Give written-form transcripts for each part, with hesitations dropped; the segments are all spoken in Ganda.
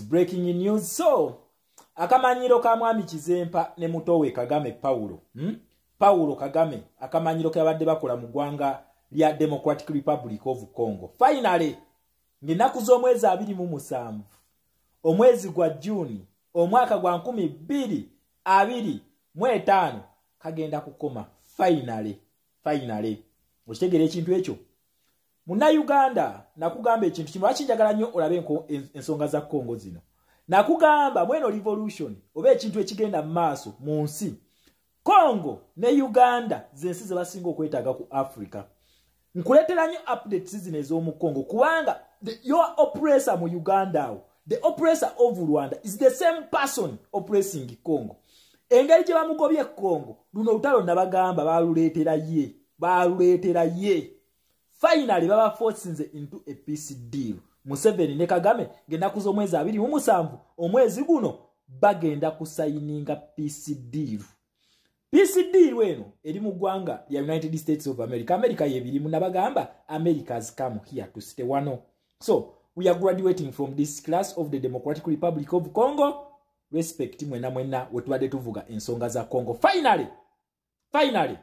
breaking news. So akamanyiro ka mwami Kizempa ne mutowe Kagame Paulo Kagame akamanyiro kabadde bakola mu ggwanga lya Democratic Republic of Congo. Finally nginaku z'omwezi 27 omwezi gwa June omwaka gwa 2025 kagenda kukoma. Finally okitegera ekintu ekyo muna Uganda nakugamba ekintu kino akinjagala nnyo olabe ensonga za Congo zino. Nakugamba mweno revolution oba ekintu ekigenda mu maaso mu nsi Congo ne Uganda zensi ze basinga okwetaaga ku Africa. Nkuletera nnyo updates zino ez'omu Congo kubanga your oppressor mu Uganda, the oppressor of Rwanda is the same person oppressing Congo. Engeri gye bamugobye Congo luno lutalo nabagamba baluleetera ye. Finally baba forcing into a peace deal. Museveni ne Kagame ng'ennaku z'omwezi 27 omwezi guno bagenda kusayininga peace deal. Peace deal weno eri mu ggwanga lya United States of America. America yebirimu nabagamba America has come here to stay wano. So we are graduating from this class of the Democratic Republic of Congo. Respect mwena wetubadde tuvuga ensonga za Congo. Finally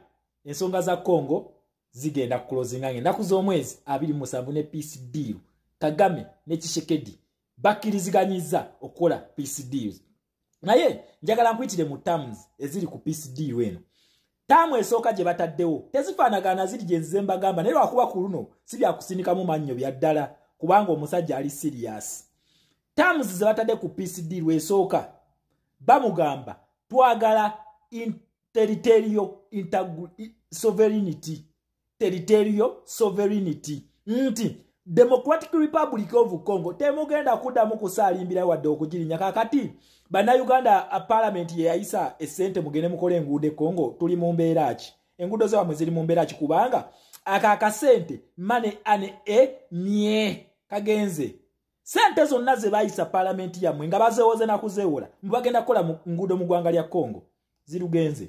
ensonga za Congo zigenda kuclosinga ennaku z'omwezi 27 ne peace deal. Kagame ne Tshisekedi bakiriziganyiza okola peace deals. Naye njagala nkwitire mu terms eziri ku peace deal weno. Tamu esooka gye bataddewo tezifaanagana ziri gye nze mbagamba naye lwakuba ku luno si bya kusindikamu mannyo bya ddala kubanga omusajja ali serious. Terms ze batadde ku peace deal esooka bamugamba twagala territorial sovereignty nti Democratic Republic of Congo temugenda kuddamu kusaalimbira wadde okugirinya kakati bana Uganda a parliament ye yayisa essente mugende mukole enguudo Congo tuli mu mbeera ki enguudo zaabwe ziri mu mbeera ki kubanga akakasente mane nye kagenze sente zonna ze bayisa parliament yamwe nga bazewoze na kuzewola mbagenda kola mu nguudo mu ggwanga lya Congo zirugenze.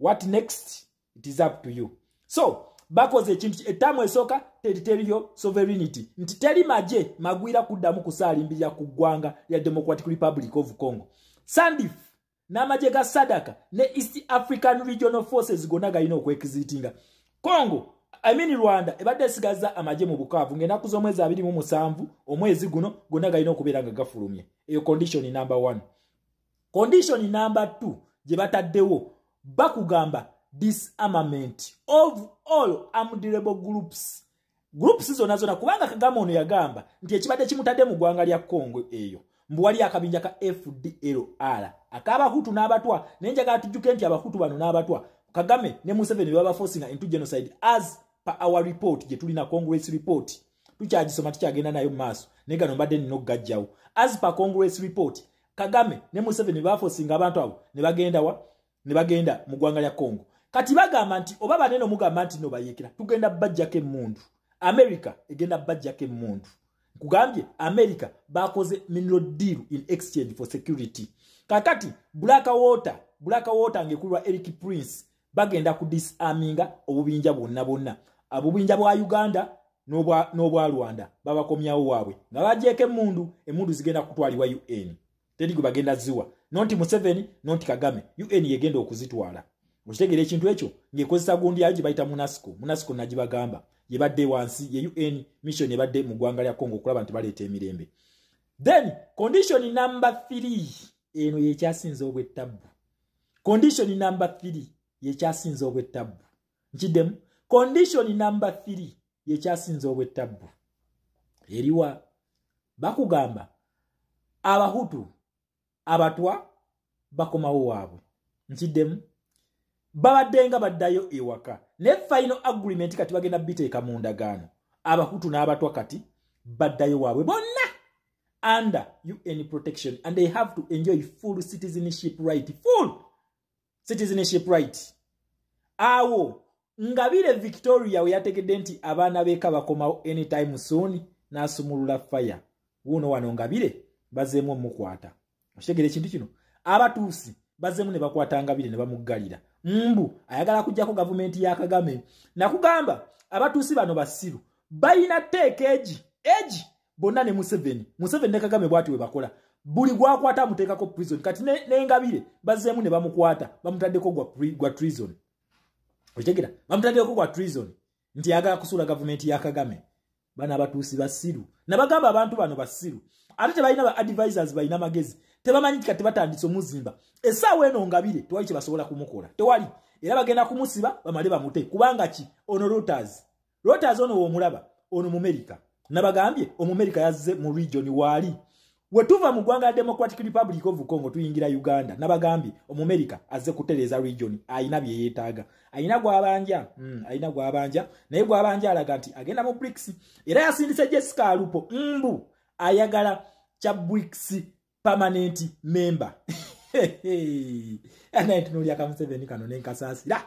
What next? It is up to you. So bakoze ekintu etamu esooka territorial sovereignty nti teri maje magwira kuddamu kusaalimbirira ku ggwanga lya Democratic Republic of Congo. Sandif n'amaje ga Sadaka ne East African Regional Forces gonna galina okwekizitinga Congo Rwanda ebadde esigaza amaje mu Bukavu ng'ennaku z'omwezi 27 omwezi guno gonna galina okubeera nga gafulumye. Eyo condition number 1. Condition number 2 gye bataddewo bakugamba disarmament of all armed rebel groups zona kubanga Kagame ono yagamba nti ekibadde kimutadde mu ggwanga lya Congo eyo mbu wali akabinja ka FDLR akabahutu n'abatwa nenjaga atujjuke nti abahutu bano n'abatwa Kagame ne Museveni baba forcing into genocide as per our report gye tulina Congress report tukyagisoma tukyagenda nayo maaso negano mbadde nino gajjawo as per Congress report Kagame ne Museveni baba forcing abantu abo ne bagenda mu ggwanga lya Congo. Kati bagamba nti oba baneno mugamba nti no bayekera tugenda bajjako emmundu. America egenda bajjako emmundu. Kugambye America bakoze mineral deal in exchange for security. Kakati Blackwater ngekulwa Eric Prince bagenda ku disarminga obubinja bonna. Abubinja bwa Uganda n'obwa Rwanda babakomyawo waabwe. Nga bajjeko emmundu zigenda kutwalibwa UN. Tedigo bagenda ziwa. Nonti Museveni, nonti Kagame. UN yegenda okuzitwala. Okitegera ekintu ekyo ng'ekozesa gundi yayo gye bayita Monusco nagibagamba yebadde wansi ye UN mission yebadde mu ggwanga lya Congo okulaba nti baleeta emirembe. Then condition number 3 eno yekyasinza obwettabbu. Condition number 3 yekyasinza obwettabbu. Nkiddemu condition number 3 yekyasinza obwettabbu. Eriwa bakugamba abahutu abatwa bakomawo waabwe. Nkiddemu babaddenga baddayo ewaka ne final agreement kati bagenda biteeka mu ndagaano abahutu n'abatwa kati baddayo waabwe bonna under UN protection and they have to enjoy full citizenship right. Awo Ngabire Victoria we yategedde nti abaana beeka bakomawo anytime soon n'asumulula fire wuno wano Ngabire bazeemu omukwata. Okitegera ekintu kino abatuusi bazeemu ne bakwata Ngabire ne bamuggalira mbu ayagala kujjako gavumenti ya Kagame. Nakugamba abatuusi bano basiru bayina teeka eji bonna ne Museveni ne Kagame bwati we bakola buli gwakwata amuteekako prison kati n'engabire bazzeemu ne bamukwata bamutaddeko gwa treason okitegera bamutaddeko gwa treason nti yagala kusuula gavumenti ya Kagame bana abatuusi basiru nabagamba abantu bano basiru ate tebalina ba advisors balina magezi tebamanyi kati batandise omuzimba essaawa eno ngabire tewali kye basobola kumukola tewali era bagenda kumusiba bamale bamute kubanga ki ono Reuters ono w'omulaba ono mu America nabagambye America yazze mu region wali wetuva mu ggwanga Democratic Republic of Congo tuyingira Uganda nabagambye America azze kutereza region ayina bye yeetaaga ayina gwabanja naye gwabanja alaga nti agenda mu BRICS era yasindise Jessica Alupo mbu ayagala cha BRICS permanent member ana etunuli akamuseveni kano nenkasasira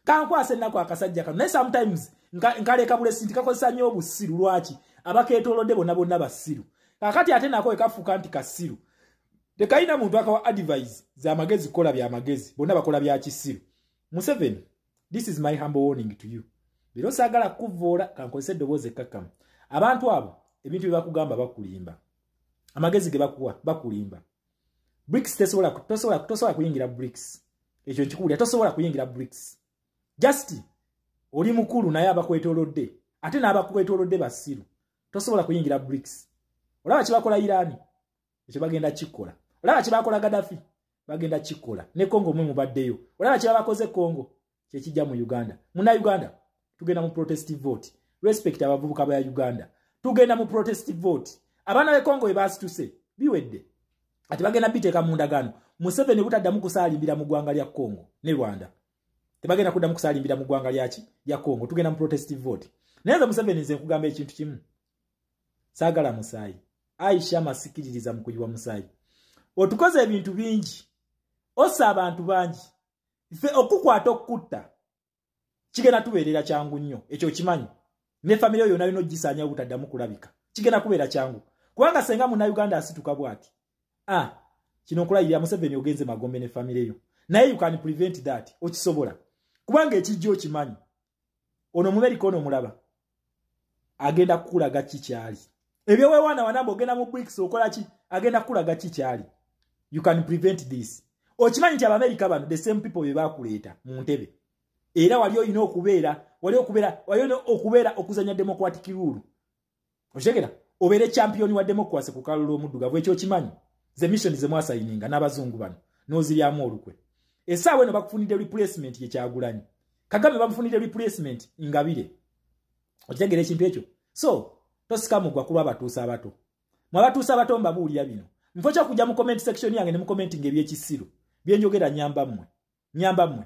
kankwase nako akasajja kano naye sometimes nkaleka bule sinti kakozesa nnyo obusiru lwaki abakeetolodde bonna basiru kakati ate nako ekafuuka nti kasiru tekayina muntu akawa advice za magezi kola bya magezi bonna bakola bya kisiru Museveni this is my humble warning to you biro sagala kuvoola kankozesa eddoboozi ekkakkamu abantu abo ebintu bye bakugamba bakulimba amagezi ge bakuwa bakulimba BRICS tosobola kuyingira BRICS ekyo nkikuwulira tosobola kuyingira BRICS just oli mukulu naye abakwetolodde ate n'abakwetolodde basiru tosobola kuyingira BRICS olaba kibakola Iran ekyo bagenda kikola olaba kibakola Gaddafi bagenda kikola ne Congo mwe mubaddeyo olaba kibakoze Congo kyekijja mu Uganda muna Uganda tugenda mu protest vote respect abavubuka ba Uganda tugenda mu protest vote abaana be Congo ebasituse biwedde ati bagenda biteeka mu ndagaano Museveni butaddamu kusaalimbira mu ggwanga lya Congo ne Rwanda tebagenda kuddamu kusaalimbira mu ggwanga lya Congo tugenda mu protest vote naye Museveni nze nkugamba ekintu kimu saagala musaayi Aisha masikiririza mu kuyiwa musaayi otukoze ebintu bingi ossa abantu bangi ife okukwata okutta kigenda tubeerera kyangu nnyo ekyo kimanyi ne family yonna yino gisaanya butaddamu kulabika kigenda kubeera kyangu kubanga senga mu Uganda asituka bwati kino kulayira Museveni ogenze magombe ne family yo naye you can prevent that okisobola kubanga ekijjo kimanyi ono America ono mulaba agenda kukulaga kikyali ebyo wewana wanambo ogenda mu BRICS okola ki agenda kukulaga kikyali you can prevent this okimanyi nti America bano the same people be bakuleeta mu ntebe era wali oyina okubeera okuzanya democratic rule oshegera obere champion wa democracy ku kalulu omuddugavu ekyo kimanyi ze mission ze mwasayininga n'abazungu bano noziryamu olukwe essaawa eno bakufunidde replacement ye Kyagulanyi Kagame bamufunidde replacement Ingabire okitegera ekintu ekyo so tosikamugwa kulwa abatuusa abato mwabatuusa abato mbabuulira bino mfocha kujja mu comment section yange ne mu commenting ebyekisiru byenjogera nyamba mmwe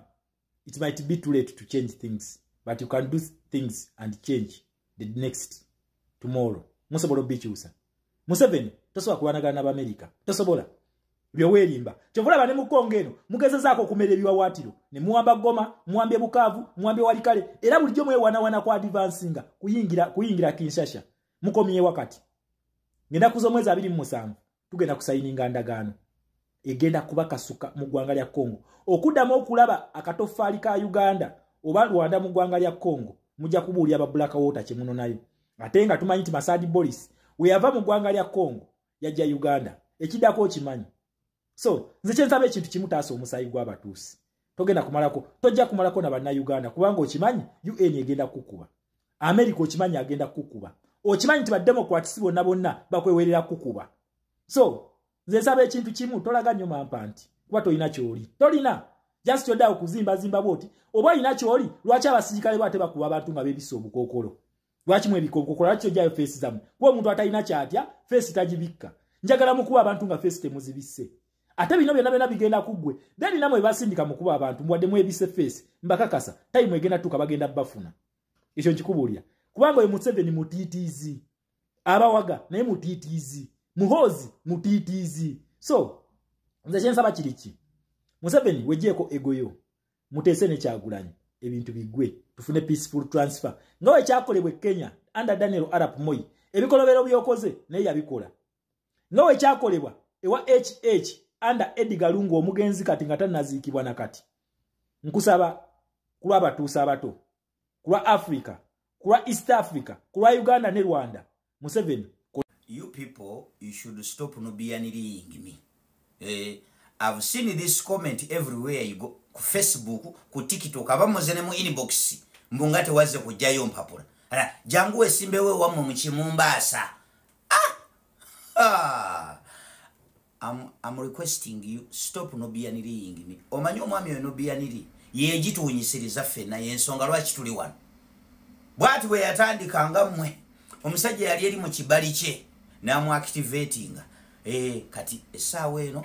it might be too late to change things but you can do things and change the next tomorrow musobola bikyusa Museveni tosobola kuwanagana n'Amerika tosobola byowerimba kyovula bane mu Kongeno mugezezaako okumera ebiwawaatiro ne muwamba Goma muwambye Bukavu muwambye Walikale era bulijjo mwewana kwa advancinga kuyingira Kinshasa mukomye wakati ngenda kuzo mwezi 27 tugenda kusayininga ndagaano egenda kubakasuka mu ggwanga lya Congo okuddamu okulaba akatofaali ka Uganda oba Rwanda mu ggwanga lya Congo mujja kubuulya aba Black Water kyemuno nayo ate nga tumanyi nti Masadi Boris we yava mu ggwanga lya Congo yajja Uganda ekiddako okimanyi so nze kyensaba ekintu kimu taasa omusayi gw'abatuusi tojja kumalako na banna Uganda kubanga okimanyi UN egenda kukuba America okimanyi agenda kukuba okimanyi nti bademokrats bonna bakwewerera kukuba so nze nsaba ekintu kimu tolaga nnyo mampanti kuba tolina kyoli tolina just yodawo kuzimba bwoti oba olina kyoli lwaki abasirikale bwate bakuba abantu nga bebisa obukookolo lwaki mwebikookolo lwaki ojjayo feesi zammwe kuba omuntu atalina kyatya feesi tagibikka njagala mukuba abantu nga feesi temuzibisse ate bino byonna bigenda kuggwe then namwe basindika mukuba abantu mwadde mwebise feesi mbakakasa time egenda tuka bagenda bafuna ekyo nkikubuulira kubanga oyo Museveni mutiitiizi abawaga naye mutiitiizi muhozi mutiitiizi so nze kyensaba kiriki Museveni wejjeeko egoyo muteese ne Kyagulanyi ebintu bigwe tufune peaceful transfer nga we kyakolebwa Kenya under Daniel Arap Moi ebikolobero byokoze naye yabikola nga we kyakolebwa ewa HH under Edgar Lungu omugenzi kati nga tannaziikibwa nakati nkusaba kulwa abatuusa abato kulwa Africa kulwa East Africa kulwa Uganda ne Rwanda Museveni you people, you should stop no being me. I've seen this comment everywhere you go. Ku Facebook, ku TikTok, abamuzene mu inbox. Mbungate waze kujayo mpapula. Jangu esimbewe wamwe mchimumbasa. I'm requesting you, stop no being me. Omanyo mwami no being yejitu unyisiriza fena yensonga lwaki tuli wano. Bwati we yatandika ngamwe. Omusajja yali eri mu kibali kye namu activating. Kati esawe eno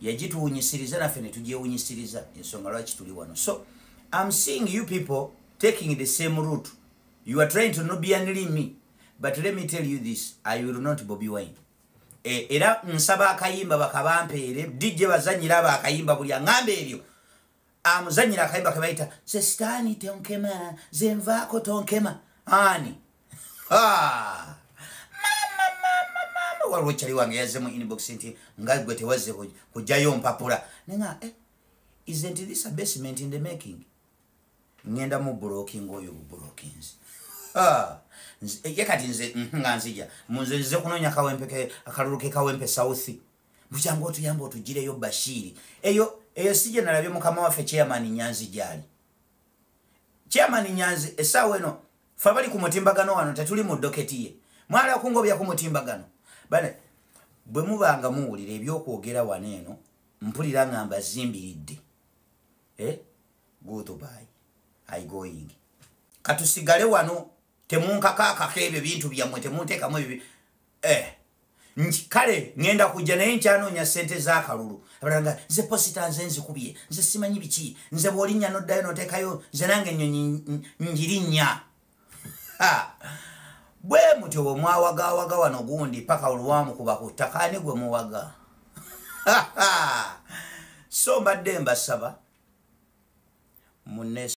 yajitu unyisiriza na fene tujye unyisiriza yensonga lwaki tuli wano. So I'm seeing you people taking the same route. You are trying to no being me. But let me tell you this, I will not Bobby Wine. Era nsaba akayimba bakabampeere DJ bazanyira bakayimba buli ngambe ebyo amuzanyira akayimba kabaita sestani tonkema zenvako tonkema ani mama warochali wange yazemu inbox nti ngagwe tewaze kujayo mpapula nenga isn't this a basement in the making ngenda mu blocking oyo blockings yekati nze nganzija munze kunonya kawempe akaluruke kawempe south muchango tuyambo tujireyo Bashiri eyo sije nalabye mukama wafe chairman Nyanzi jali chairman Nyanzi esawe no fabali ku mutimbagano wano tatuli mu doketiye mwala kungobya ku mutimbagano bane bwe mubanga muwulira ebyokwogera waneno mpulira ngamba zimbiridde goodbye I going katusigale wano temunkaka kebe bintu byamwe temunteka mu bibi kale ngenda kujja naye nkyano nya sente za kalulu abalanga ze posita nzenzi kubye nze simanyi biki nze bolinya no dayo no tekayo nze nange nyonyi njirinya bwe mutyo mwawaga wano gundi paka olwamu kuba kutakane gwe muwaga so mbadde mbasaba munne